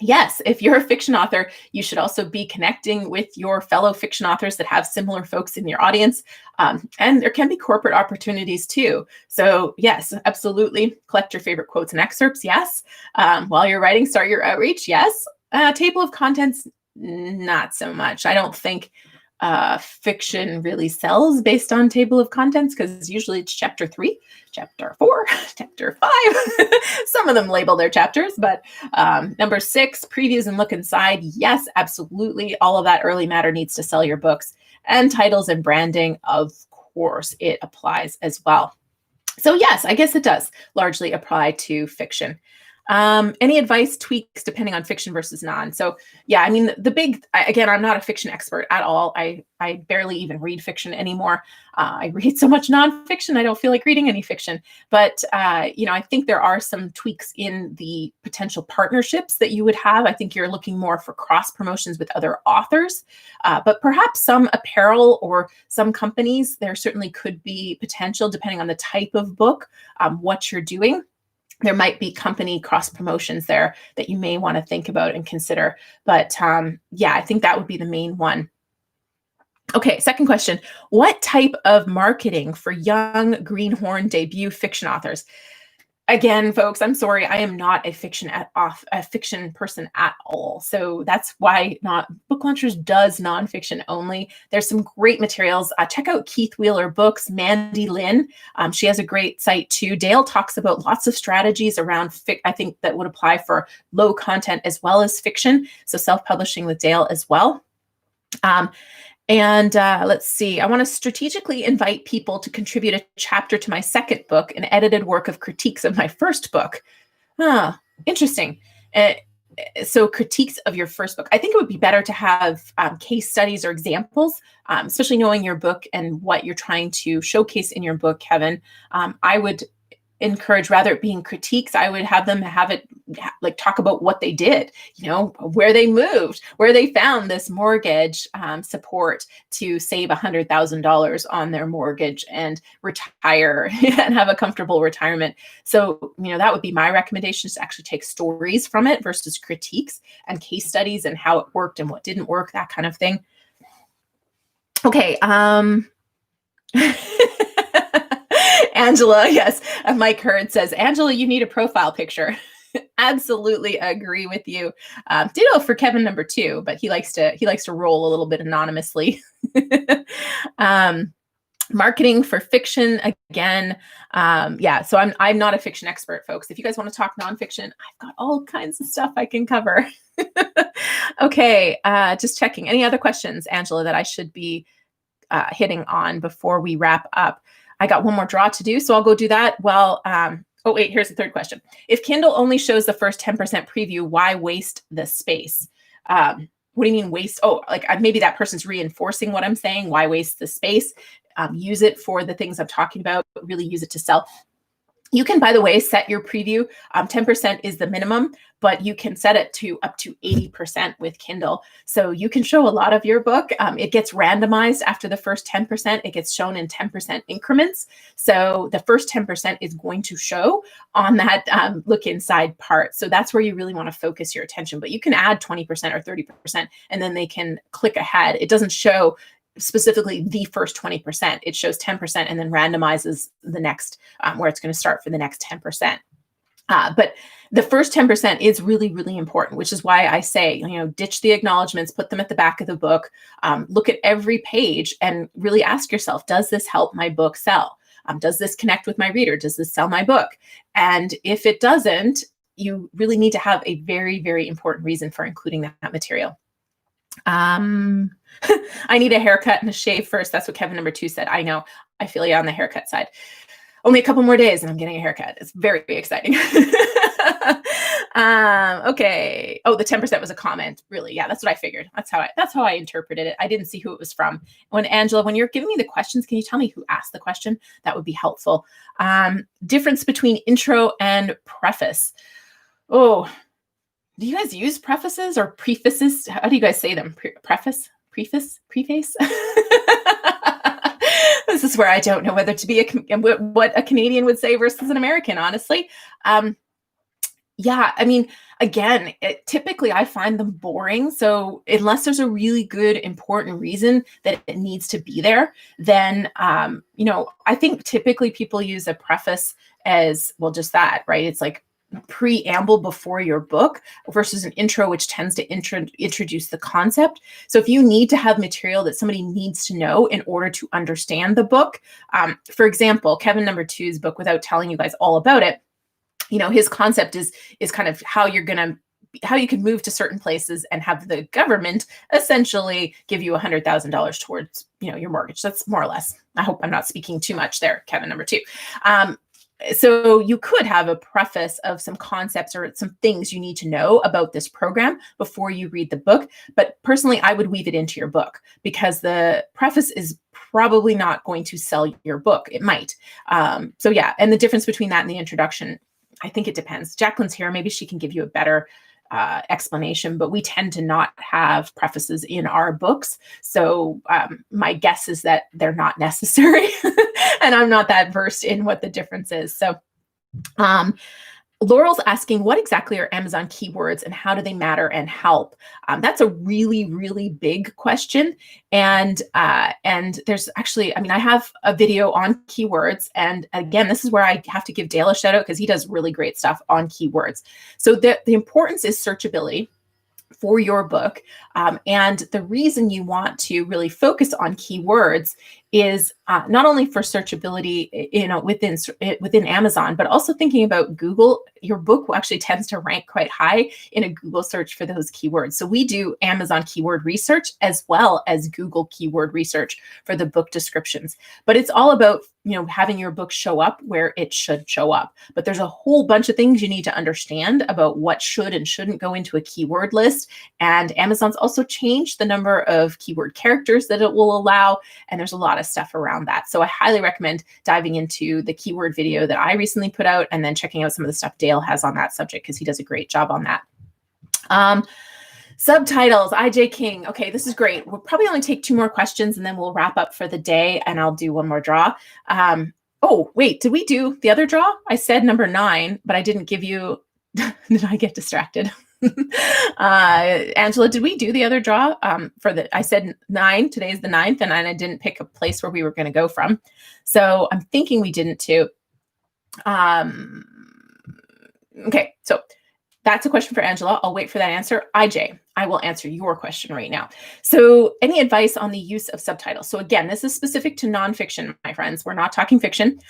Yes, if you're a fiction author, you should also be connecting with your fellow fiction authors that have similar folks in your audience. And there can be corporate opportunities too. So yes, absolutely. Collect your favorite quotes and excerpts. Yes. While you're writing, start your outreach. Yes. Table of contents, not so much. I don't think fiction really sells based on table of contents because usually it's chapter 3, chapter 4, chapter 5. Some of them label their chapters, but number 6, previews and look inside. Yes, absolutely. All of that early matter needs to sell your books. And titles and branding, of course, it applies as well. So yes, I guess it does largely apply to fiction. Any advice, tweaks, depending on fiction versus non? So yeah, I mean, again, I'm not a fiction expert at all. I barely even read fiction anymore. I read so much nonfiction, I don't feel like reading any fiction. But, I think there are some tweaks in the potential partnerships that you would have. I think you're looking more for cross promotions with other authors, but perhaps some apparel or some companies, there certainly could be potential depending on the type of book, what you're doing. There might be company cross promotions there that you may want to think about and consider. But yeah, I think that would be the main one. Okay, second question. What type of marketing for young greenhorn debut fiction authors? Again, folks, I'm sorry, I am not a fiction person at all. So that's why not Book Launchers does nonfiction only. There's some great materials. Check out Keith Wheeler Books, Mandy Lynn. She has a great site too. Dale talks about lots of strategies around I think that would apply for low content as well as fiction. So self-publishing with Dale as well. Let's see, I want to strategically invite people to contribute a chapter to my second book, an edited work of critiques of my first book. Interesting. So critiques of your first book. I think it would be better to have case studies or examples, especially knowing your book and what you're trying to showcase in your book, Kevin. I would encourage, rather it being critiques, I would have them have it like talk about what they did, where they moved, where they found this mortgage support to save $100,000 on their mortgage and retire and have a comfortable retirement. So, that would be my recommendation, is to actually take stories from it versus critiques and case studies and how it worked and what didn't work, that kind of thing. Okay. Angela, yes. Mike Hurd says, Angela, you need a profile picture. Absolutely agree with you. Ditto for Kevin number 2, but he likes to roll a little bit anonymously. Marketing for fiction again. So I'm not a fiction expert, folks. If you guys want to talk nonfiction, I've got all kinds of stuff I can cover. Okay, just checking. Any other questions, Angela, that I should be hitting on before we wrap up? I got one more draw to do, so I'll go do that. Well, oh wait, here's the third question. If Kindle only shows the first 10% preview, why waste the space? What do you mean waste? Oh, like maybe that person's reinforcing what I'm saying. Why waste the space? Use it for the things I'm talking about, but really use it to sell. You can, by the way, set your preview. 10% is the minimum, but you can set it to up to 80% with Kindle. So you can show a lot of your book. It gets randomized after the first 10%. It gets shown in 10% increments. So the first 10% is going to show on that look inside part. So that's where you really want to focus your attention. But you can add 20% or 30%, and then they can click ahead. It doesn't show specifically the first 20%. It shows 10% and then randomizes the next where it's going to start for the next 10%. But the first 10% is really, really important, which is why I say, ditch the acknowledgments, put them at the back of the book, look at every page and really ask yourself, does this help my book sell? Does this connect with my reader? Does this sell my book? And if it doesn't, you really need to have a very, very important reason for including that material. I need a haircut and a shave first. That's what Kevin number 2 said. I know. I feel you on the haircut side. Only a couple more days and I'm getting a haircut. It's very, very exciting. Okay. Oh, the 10% was a comment. Really? Yeah, that's what I figured. That's how I interpreted it. I didn't see who it was from. Angela, when you're giving me the questions, can you tell me who asked the question? That would be helpful. Difference between intro and preface. Oh, do you guys use prefaces or prefaces? How do you guys say them? Preface? Preface? Preface? This is where I don't know whether to be what a Canadian would say versus an American, honestly. Yeah, I mean, again, typically I find them boring. So unless there's a really good, important reason that it needs to be there, then, I think typically people use a preface as, well, just that, right? It's like preamble before your book versus an intro, which tends to introduce the concept. So if you need to have material that somebody needs to know in order to understand the book, for example, Kevin number 2's book, without telling you guys all about it, his concept is kind of how you can move to certain places and have the government essentially give you $100,000 towards, your mortgage. That's more or less. I hope I'm not speaking too much there, Kevin number 2. So you could have a preface of some concepts or some things you need to know about this program before you read the book. But personally, I would weave it into your book because the preface is probably not going to sell your book. It might. So yeah, and the difference between that and the introduction, I think it depends. Jacqueline's here. Maybe she can give you a better explanation, but we tend to not have prefaces in our books. So my guess is that they're not necessary and I'm not that versed in what the difference is. So Laurel's asking, what exactly are Amazon keywords and how do they matter and help? That's a really, really big question. And there's actually, I mean, I have a video on keywords. And again, this is where I have to give Dale a shout out because he does really great stuff on keywords. So the importance is searchability for your book. And the reason you want to really focus on keywords is not only for searchability, within Amazon, but also thinking about Google. Your book actually tends to rank quite high in a Google search for those keywords. So we do Amazon keyword research as well as Google keyword research for the book descriptions. But it's all about having your book show up where it should show up. But there's a whole bunch of things you need to understand about what should and shouldn't go into a keyword list. And Amazon's also changed the number of keyword characters that it will allow. And there's a lot of stuff around that. So I highly recommend diving into the keyword video that I recently put out and then checking out some of the stuff Dale has on that subject because he does a great job on that. Subtitles, IJ King. Okay, this is great. We'll probably only take 2 more questions and then we'll wrap up for the day and I'll do one more draw. Oh, wait, did we do the other draw? I said number 9, but I didn't give you, did I get distracted? Angela, did we do the other draw I said 9, today's the 9th, and I didn't pick a place where we were going to go from. So I'm thinking we didn't too. Okay, so that's a question for Angela. I'll wait for that answer. IJ, I will answer your question right now. So any advice on the use of subtitles? So again, this is specific to nonfiction, my friends. We're not talking fiction.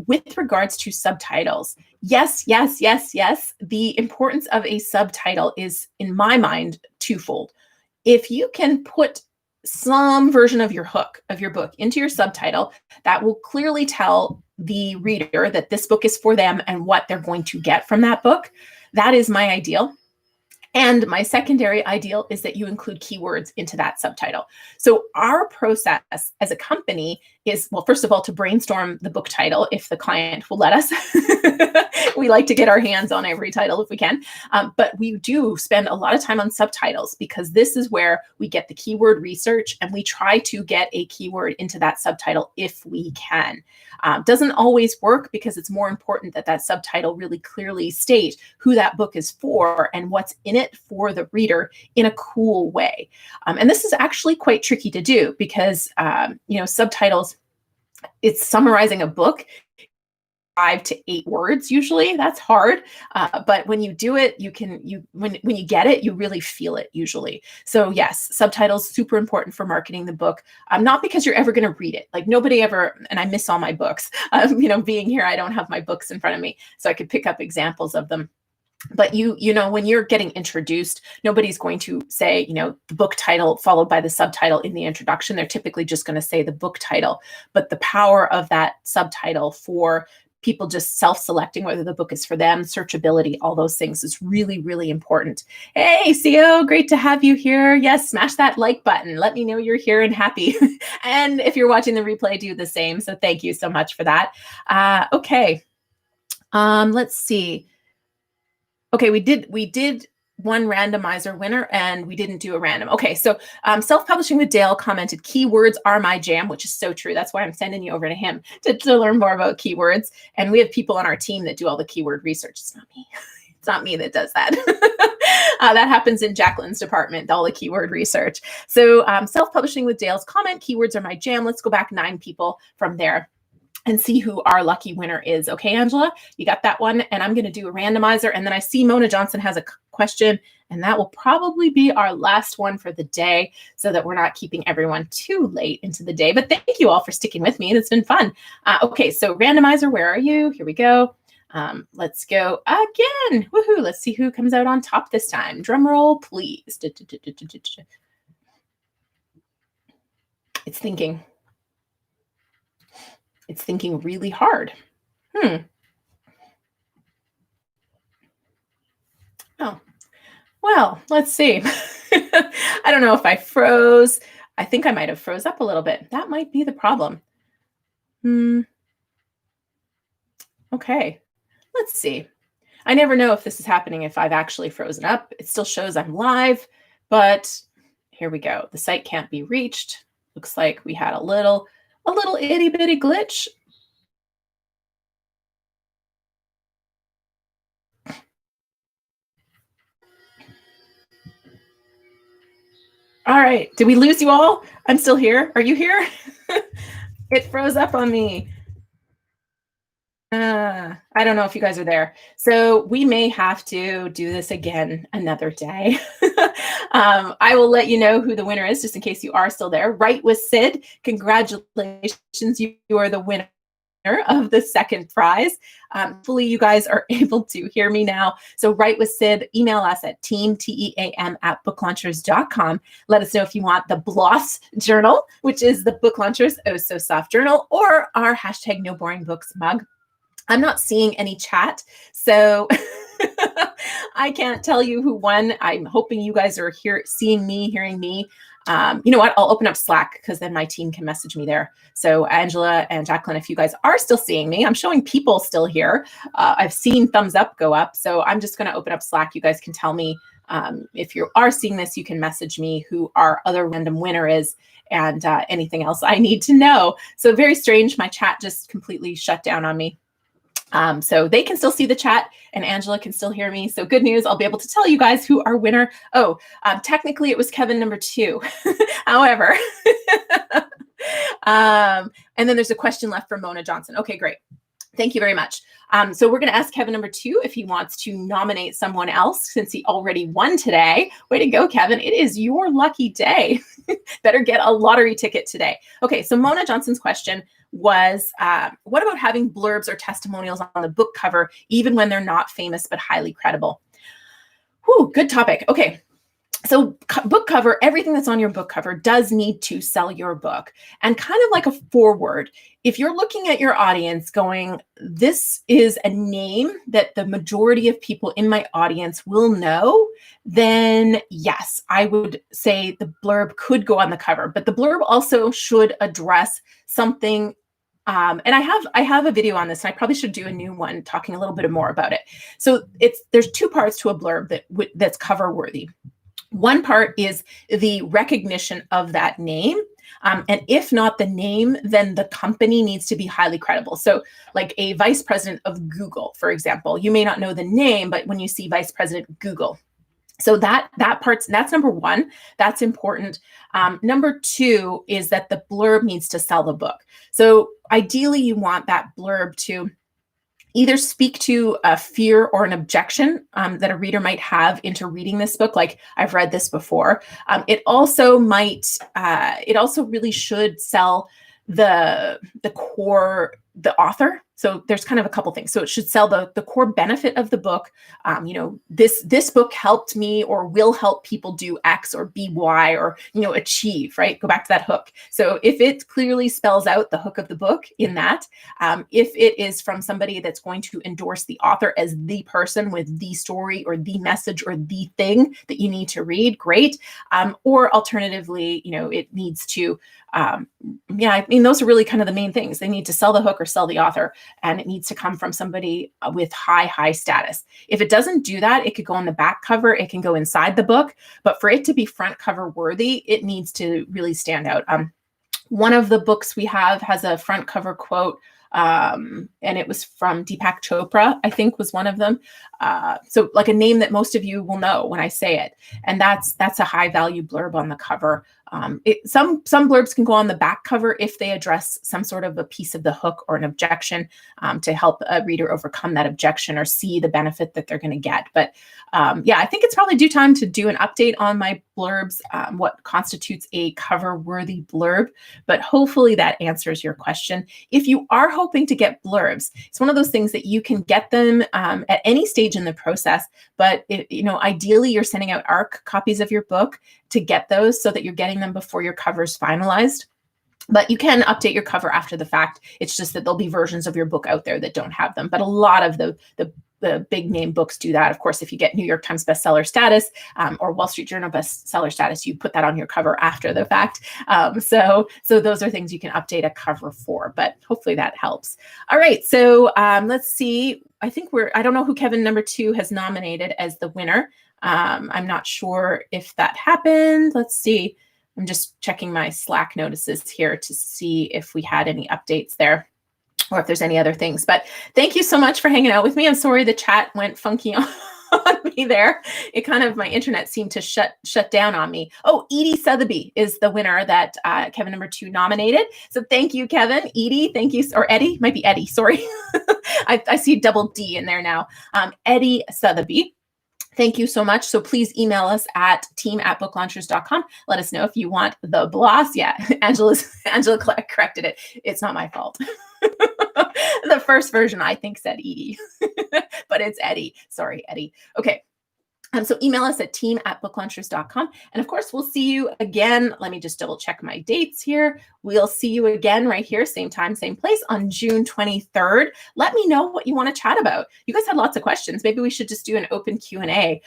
With regards to subtitles, yes. The importance of a subtitle is, in my mind, twofold. If you can put some version of your book into your subtitle, that will clearly tell the reader that this book is for them and what they're going to get from that book. That is my ideal. And my secondary ideal is that you include keywords into that subtitle. So our process as a company is, well, first of all, to brainstorm the book title if the client will let us. We like to get our hands on every title if we can. But we do spend a lot of time on subtitles because this is where we get the keyword research and we try to get a keyword into that subtitle if we can. Doesn't always work because it's more important that that subtitle really clearly state who that book is for and what's in it for the reader in a cool way. And this is actually quite tricky to do because, subtitles, it's summarizing a book, 5 to 8 words usually. That's hard, but when you do it, when you get it, you really feel it usually. So yes, subtitles super important for marketing the book. Not because you're ever going to read it. Like nobody ever, and I miss all my books. Being here, I don't have my books in front of me, so I could pick up examples of them. But when you're getting introduced, nobody's going to say, the book title followed by the subtitle in the introduction. They're typically just going to say the book title. But the power of that subtitle for people just self-selecting whether the book is for them, searchability, all those things is really, really important. Hey, CO, great to have you here. Yes, smash that like button. Let me know you're here and happy. And if you're watching the replay, do the same. So thank you so much for that. Okay. Let's see. Okay, we did one randomizer winner and we didn't do a random. Okay, so Self-Publishing with Dale commented, keywords are my jam, which is so true. That's why I'm sending you over to him to learn more about keywords. And we have people on our team that do all the keyword research. It's not me. It's not me that does that. That happens in Jacqueline's department, all the keyword research. So Self-Publishing with Dale's comment, keywords are my jam. Let's go back 9 people from there and see who our lucky winner is. Okay, Angela, you got that one. And I'm going to do a randomizer. And then I see Mona Johnson has a question, and that will probably be our last one for the day so that we're not keeping everyone too late into the day. But thank you all for sticking with me. It's been fun. Okay, so randomizer, where are you? Here we go. Let's go again. Woohoo. Let's see who comes out on top this time. Drum roll, please. It's thinking. It's thinking really hard. Oh, well, let's see. I don't know if I froze. I think I might have froze up a little bit. That might be the problem. Okay, let's see. I never know if this is happening if I've actually frozen up. It still shows I'm live, but here we go. The site can't be reached. Looks like we had a little itty bitty glitch. All right. Did we lose you all? I'm still here. Are you here? It froze up on me. I don't know if you guys are there. So we may have to do this again another day. I will let you know who the winner is, just in case you are still there. Right with Sid. Congratulations. You are the winner of the second prize. Hopefully you guys are able to hear me now. So Write with Sid, email us at team@booklaunchers.com. Let us know if you want the Bloss journal, which is the Book Launchers Oh So Soft journal, or our hashtag No Boring Books mug. I'm not seeing any chat, so I can't tell you who won. I'm hoping you guys are here, seeing me, hearing me. You know what? I'll open up Slack because then my team can message me there. So Angela and Jacqueline, if you guys are still seeing me, I'm showing people still here. I've seen thumbs up go up. So I'm just going to open up Slack. You guys can tell me if you are seeing this, you can message me who our other random winner is and anything else I need to know. So very strange. My chat just completely shut down on me. So they can still see the chat and Angela can still hear me. So good news, I'll be able to tell you guys who our winner. Oh, technically it was Kevin number 2. However, and then there's a question left for Mona Johnson. Okay, great. Thank you very much. So we're going to ask Kevin number 2 if he wants to nominate someone else since he already won today. Way to go, Kevin. It is your lucky day. Better get a lottery ticket today. Okay, so Mona Johnson's question was, what about having blurbs or testimonials on the book cover, even when they're not famous but highly credible? Whew, good topic. Okay. So book cover, everything that's on your book cover does need to sell your book. And kind of like a foreword, if you're looking at your audience going, this is a name that the majority of people in my audience will know, then yes, I would say the blurb could go on the cover, but the blurb also should address something. And I have a video on this, and I probably should do a new one talking a little bit more about it. So there's 2 parts to a blurb that's cover worthy. One part is the recognition of that name. And if not the name, then the company needs to be highly credible. So like a vice president of Google, for example, you may not know the name, but when you see vice president Google, so that's number 1. That's important. Number 2 is that the blurb needs to sell the book. So ideally you want that blurb to either speak to a fear or an objection that a reader might have into reading this book, like I've read this before. It also really should sell the core, the author. So there's kind of a couple things. So it should sell the core benefit of the book. This book helped me or will help people do X or be Y or, achieve, right? Go back to that hook. So if it clearly spells out the hook of the book in that, if it is from somebody that's going to endorse the author as the person with the story or the message or the thing that you need to read, great. Or alternatively, it needs to, those are really kind of the main things. They need to sell the hook or sell the author. And it needs to come from somebody with high status. If it doesn't do that, it could go on the back cover, it can go inside the book, but for it to be front cover worthy, it needs to really stand out. One of the books we have has a front cover quote, and it was from Deepak Chopra, I think was one of them. So like a name that most of you will know when I say it. And that's a high value blurb on the cover. Some blurbs can go on the back cover if they address some sort of a piece of the hook or an objection to help a reader overcome that objection or see the benefit that they're going to get. But I think it's probably due time to do an update on my blurbs, what constitutes a cover-worthy blurb. But hopefully that answers your question. If you are hoping to get blurbs, it's one of those things that you can get them at any stage in the process. But ideally, you're sending out ARC copies of your book to get those so that you're getting them before your cover is finalized. But you can update your cover after the fact. It's just that there'll be versions of your book out there that don't have them. But a lot of the big name books do that. Of course, if you get New York Times bestseller status or Wall Street Journal bestseller status, you put that on your cover after the fact. So those are things you can update a cover for, but hopefully that helps. All right, so let's see. I don't know who Kevin number 2 has nominated as the winner. I'm not sure if that happened. Let's see. I'm just checking my Slack notices here to see if we had any updates there or if there's any other things. But thank you so much for hanging out with me. I'm sorry the chat went funky on me there. It kind of, my internet seemed to shut down on me. Oh, Edie Sotheby is the winner that Kevin number 2 nominated. So thank you, Kevin. Edie, thank you. Or Eddie, might be Eddie, sorry. I see double D in there now. Eddie Sotheby. Thank you so much. So please email us at team@booklaunchers.com. Let us know if you want the bloss. Yeah, Angela corrected it. It's not my fault. The first version, I think, said Edie, but it's Eddie. Sorry, Eddie. Okay. So email us at team@booklaunchers.com. And of course, we'll see you again. Let me just double check my dates here. We'll see you again right here, same time, same place on June 23rd. Let me know what you want to chat about. You guys had lots of questions. Maybe we should just do an open Q&A.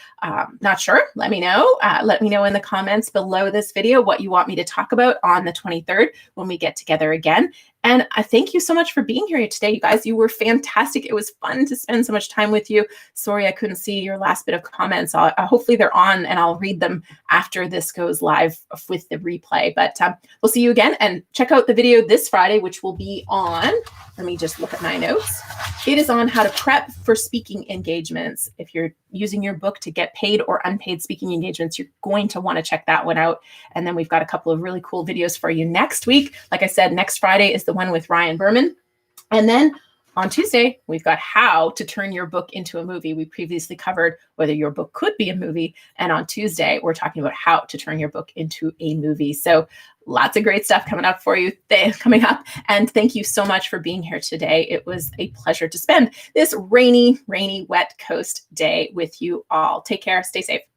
Not sure. Let me know. Let me know in the comments below this video what you want me to talk about on the 23rd when we get together again. And I thank you so much for being here today, you guys. You were fantastic. It was fun to spend so much time with you. Sorry I couldn't see your last bit of comments. Hopefully they're on and I'll read them after this goes live with the replay. But we'll see you again, and check out the video this Friday, which will be on, let me just look at my notes. It is on how to prep for speaking engagements. If you're using your book to get paid or unpaid speaking engagements, you're going to want to check that one out. And then we've got a couple of really cool videos for you next week. Like I said, next Friday is the one with Ryan Berman. And then on Tuesday, we've got how to turn your book into a movie. We previously covered whether your book could be a movie. And on Tuesday, we're talking about how to turn your book into a movie. So lots of great stuff coming up for you coming up. And thank you so much for being here today. It was a pleasure to spend this rainy, wet coast day with you all. Take care. Stay safe.